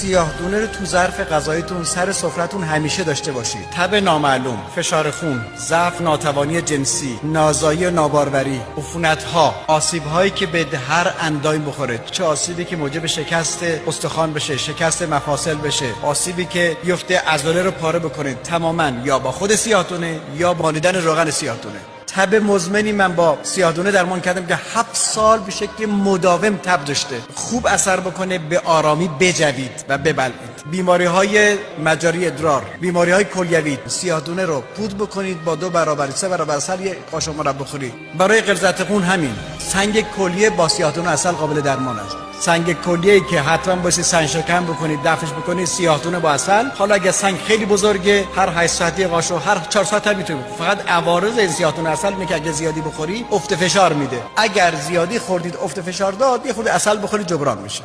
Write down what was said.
سیاه‌دونه رو تو ظرف غذاییتون سر سفره‌تون همیشه داشته باشید. تب نامعلوم، فشار خون، ضعف، ناتوانی جنسی، نازایی و ناباروری، عفونت‌ها، آسیب‌هایی که به هر اندامی بخوره، چه آسیبی که موجب شکست استخوان بشه، شکست مفاصل بشه، آسیبی که بیفته عضله رو پاره بکنه، تماماً یا با خود سیاه‌دونه یا مالیدن روغن سیاه‌دونه. تب مزمنی من با سیاه‌دونه درمان کردم که 7 سال به شکل مداوم تب داشته. خوب اثر بکنه، به آرامی بجوید و ببلعید. بیماری‌های مجاری ادرار، بیماری‌های کلیوی، سیاه‌دونه رو پود بکنید با 2 برابر 3 برابر عسل یک قاشق مرب بخورید. برای غلظت خون همین. سنگ کلیه با سیاه‌دونه عسل قابل درمان است. سنگ کلیه‌ای که حتما باشه سنگ شکن بکنید، دفعش بکنید، سیاه‌دونه با عسل. حالا اگه سنگ خیلی بزرگه، هر 8 ساعتی قاشق، هر 4 ساعت هم میتونید. فقط عوارض این سیاه‌دونه عسل اینه که اگه زیادی بخوری افت فشار میده. اگر زیادی خوردید افت فشار داد، یه خورده عسل بخورید جبران میشه.